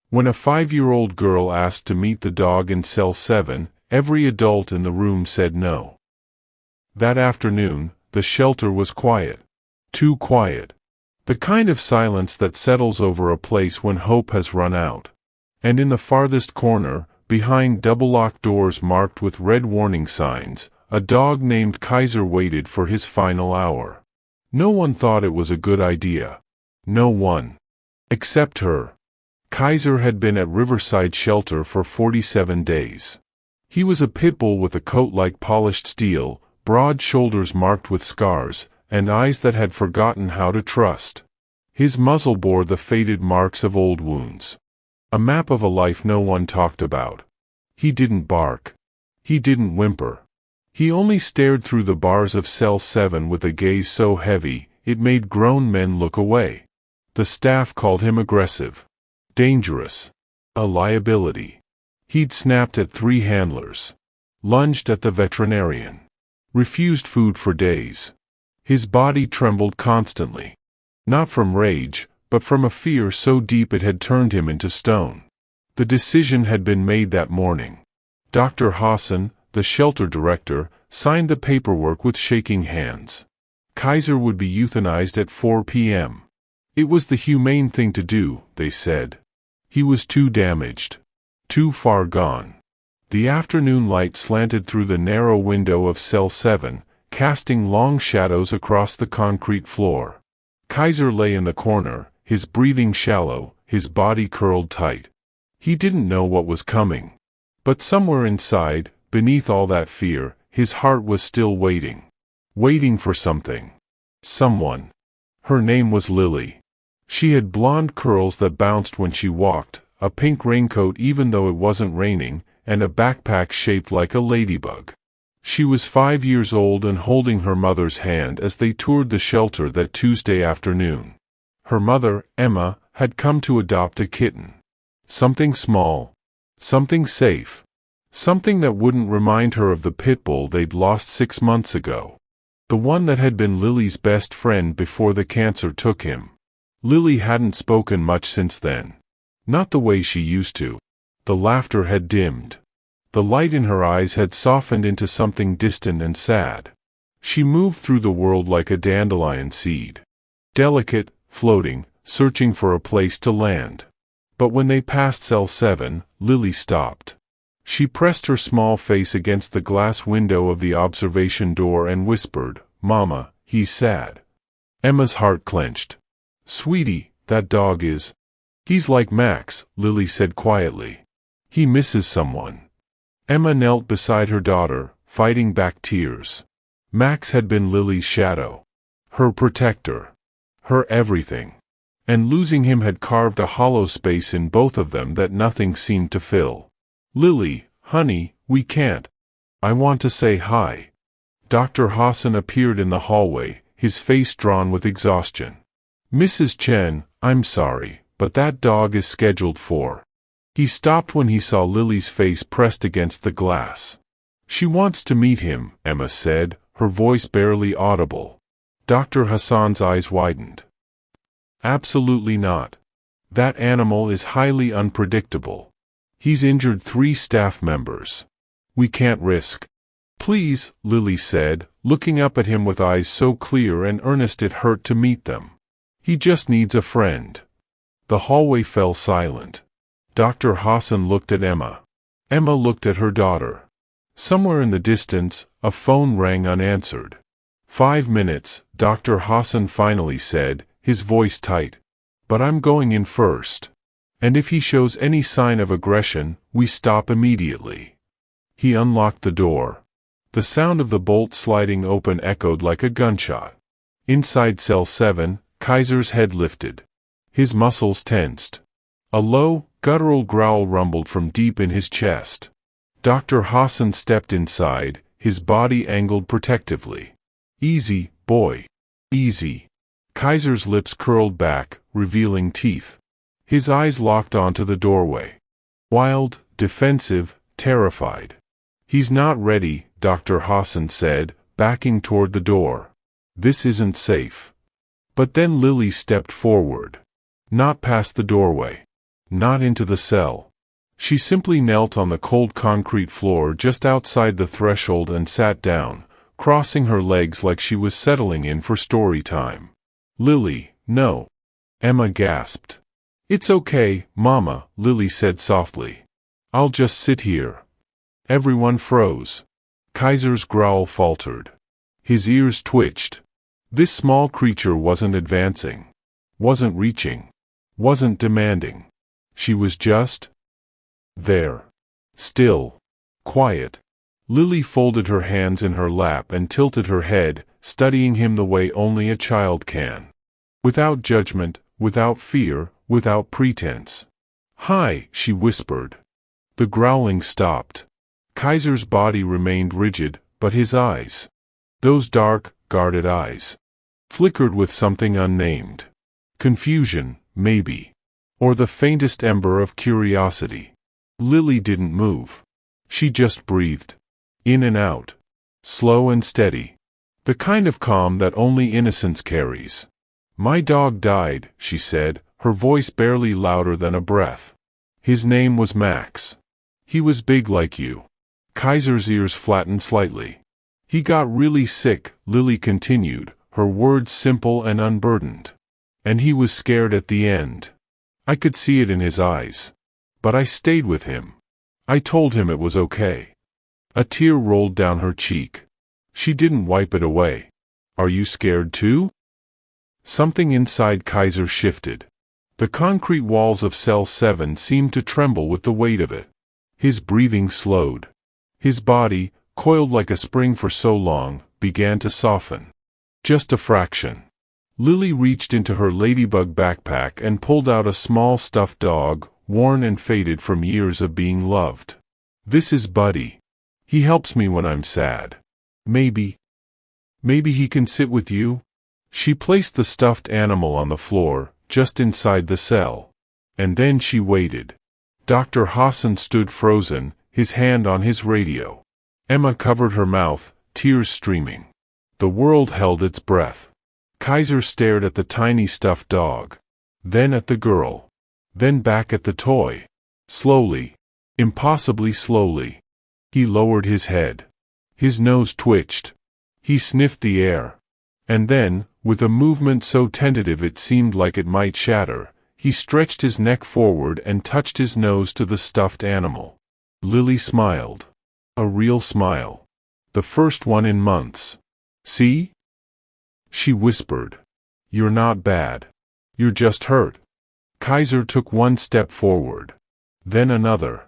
When a 5-year-old girl asked to meet the dog in cell 7, every adult in the room said no. That afternoon, the shelter was quiet. Too quiet. The kind of silence that settles over a place when hope has run out. And in the farthest corner, behind double-locked doors marked with red warning signs, a dog named Kaiser waited for his final hour. No one thought it was a good idea. No one. Except her. Kaiser had been at Riverside Shelter for 47 days. He was a pit bull with a coat like polished steel, broad shoulders marked with scars, and eyes that had forgotten how to trust. His muzzle bore the faded marks of old wounds. A map of a life no one talked about. He didn't bark. He didn't whimper. He only stared through the bars of cell 7 with a gaze so heavy, it made grown men look away. The staff called him aggressive. Dangerous. A liability. He'd snapped at 3 handlers. Lunged at the veterinarian. Refused food for days. His body trembled constantly. Not from rage, but from a fear so deep it had turned him into stone. The decision had been made that morning. Dr. Hassan, the shelter director, signed the paperwork with shaking hands. Kaiser would be euthanized at 4 p.m. It was the humane thing to do, they said. He was too damaged. Too far gone. The afternoon light slanted through the narrow window of cell 7, casting long shadows across the concrete floor. Kaiser lay in the corner, his breathing shallow, his body curled tight. He didn't know what was coming. But somewhere inside, beneath all that fear, his heart was still waiting. Waiting for something. Someone. Her name was Lily. She had blonde curls that bounced when she walked, a pink raincoat even though it wasn't raining, and a backpack shaped like a ladybug. She was 5 years old and holding her mother's hand as they toured the shelter that Tuesday afternoon. Her mother, Emma, had come to adopt a kitten. Something small. Something safe. Something that wouldn't remind her of the pit bull they'd lost 6 months ago. The one that had been Lily's best friend before the cancer took him. Lily hadn't spoken much since then. Not the way she used to. The laughter had dimmed. The light in her eyes had softened into something distant and sad. She moved through the world like a dandelion seed. Delicate, floating, searching for a place to land. But when they passed cell 7, Lily stopped. She pressed her small face against the glass window of the observation door and whispered, "Mama, he's sad." Emma's heart clenched. "Sweetie, that dog is—" "He's like Max," Lily said quietly. "He misses someone." Emma knelt beside her daughter, fighting back tears. Max had been Lily's shadow. Her protector. Her everything. And losing him had carved a hollow space in both of them that nothing seemed to fill. "Lily, honey, we can't. I want to say hi." Dr. Hassan appeared in the hallway, his face drawn with exhaustion. "Mrs. Chen, I'm sorry, but that dog is scheduled for—" He stopped when he saw Lily's face pressed against the glass. "She wants to meet him," Emma said, her voice barely audible. Dr. Hassan's eyes widened. "Absolutely not. That animal is highly unpredictable. He's injured 3 staff members. We can't risk." "Please," Lily said, looking up at him with eyes so clear and earnest it hurt to meet them. "He just needs a friend." The hallway fell silent. Dr. Hassan looked at Emma. Emma looked at her daughter. Somewhere in the distance, a phone rang unanswered. 5 minutes, Dr. Hassan finally said, his voice tight. "But I'm going in first. And if he shows any sign of aggression, we stop immediately." He unlocked the door. The sound of the bolt sliding open echoed like a gunshot. Inside cell 7, Kaiser's head lifted. His muscles tensed. A low, guttural growl rumbled from deep in his chest. Dr. Hassan stepped inside, his body angled protectively. "Easy, boy. Easy." Kaiser's lips curled back, revealing teeth. His eyes locked onto the doorway. Wild, defensive, terrified. "He's not ready," Dr. Hassan said, backing toward the door. "This isn't safe." But then Lily stepped forward. Not past the doorway. Not into the cell. She simply knelt on the cold concrete floor just outside the threshold and sat down, crossing her legs like she was settling in for story time. "Lily, no." Emma gasped. "It's okay, Mama," Lily said softly. "I'll just sit here." Everyone froze. Kaiser's growl faltered. His ears twitched. This small creature wasn't advancing. Wasn't reaching. Wasn't demanding. She was just there. Still. Quiet. Lily folded her hands in her lap and tilted her head, studying him the way only a child can. Without judgment, without fear, without pretense. "Hi," she whispered. The growling stopped. Kaiser's body remained rigid, but his eyes, those dark, guarded eyes, flickered with something unnamed. Confusion, maybe. Or the faintest ember of curiosity. Lily didn't move. She just breathed. In and out. Slow and steady. The kind of calm that only innocence carries. "My dog died," she said, her voice barely louder than a breath. "His name was Max. He was big like you." Kaiser's ears flattened slightly. "He got really sick," Lily continued, her words simple and unburdened. "And he was scared at the end. I could see it in his eyes. But I stayed with him. I told him it was okay." A tear rolled down her cheek. She didn't wipe it away. "Are you scared too?" Something inside Kaiser shifted. The concrete walls of cell 7 seemed to tremble with the weight of it. His breathing slowed. His body, coiled like a spring for so long, began to soften. Just a fraction. Lily reached into her ladybug backpack and pulled out a small stuffed dog, worn and faded from years of being loved. "This is Buddy. He helps me when I'm sad. Maybe he can sit with you?" She placed the stuffed animal on the floor, just inside the cell. And then she waited. Dr. Hassan stood frozen, his hand on his radio. Emma covered her mouth, tears streaming. The world held its breath. Kaiser stared at the tiny stuffed dog. Then at the girl. Then back at the toy. Slowly. Impossibly slowly. He lowered his head. His nose twitched. He sniffed the air. And then, with a movement so tentative it seemed like it might shatter, he stretched his neck forward and touched his nose to the stuffed animal. Lily smiled. A real smile. The first one in months. "See?" She whispered. "You're not bad. You're just hurt." Kaiser took one step forward. Then another.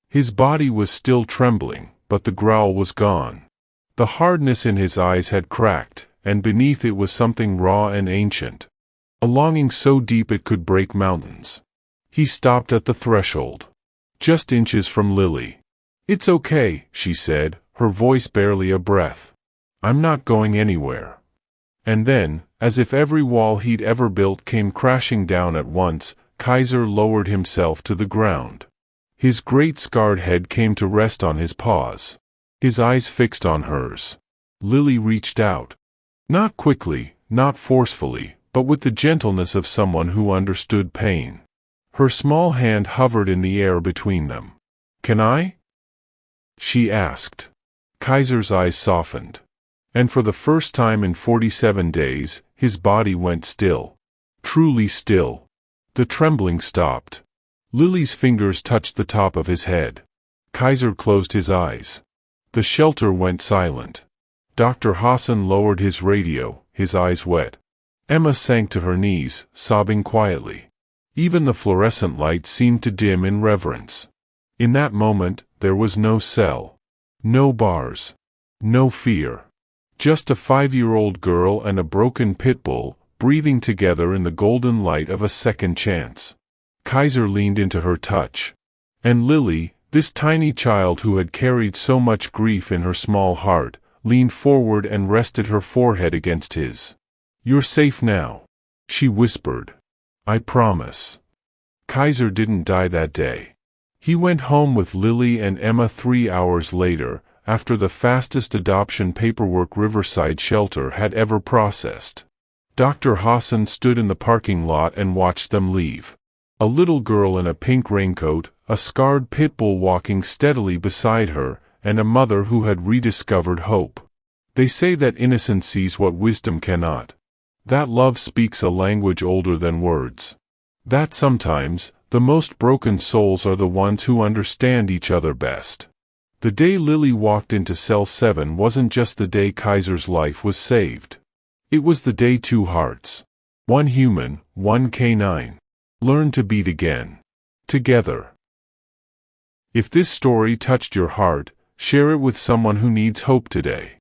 His body was still trembling, but the growl was gone. The hardness in his eyes had cracked, and beneath it was something raw and ancient. A longing so deep it could break mountains. He stopped at the threshold. Just inches from Lily. "It's okay," she said, her voice barely a breath. "I'm not going anywhere." And then, as if every wall he'd ever built came crashing down at once, Kaiser lowered himself to the ground. His great scarred head came to rest on his paws. His eyes fixed on hers. Lily reached out. Not quickly, not forcefully, but with the gentleness of someone who understood pain. Her small hand hovered in the air between them. "Can I?" she asked. Kaiser's eyes softened. And for the first time in 47 days, his body went still. Truly still. The trembling stopped. Lily's fingers touched the top of his head. Kaiser closed his eyes. The shelter went silent. Dr. Hassan lowered his radio, his eyes wet. Emma sank to her knees, sobbing quietly. Even the fluorescent light seemed to dim in reverence. In that moment, there was no cell. No bars. No fear. Just a 5-year-old girl and a broken pit bull, breathing together in the golden light of a second chance. Kaiser leaned into her touch. And Lily, this tiny child who had carried so much grief in her small heart, leaned forward and rested her forehead against his. "You're safe now," she whispered. "I promise." Kaiser didn't die that day. He went home with Lily and Emma 3 hours later, after the fastest adoption paperwork Riverside Shelter had ever processed. Dr. Hassan stood in the parking lot and watched them leave. A little girl in a pink raincoat, a scarred pit bull walking steadily beside her, and a mother who had rediscovered hope. They say that innocence sees what wisdom cannot. That love speaks a language older than words. That sometimes, the most broken souls are the ones who understand each other best. The day Lily walked into cell 7 wasn't just the day Kaiser's life was saved. It was the day two hearts, one human, one canine, learned to beat again. Together. If this story touched your heart, share it with someone who needs hope today.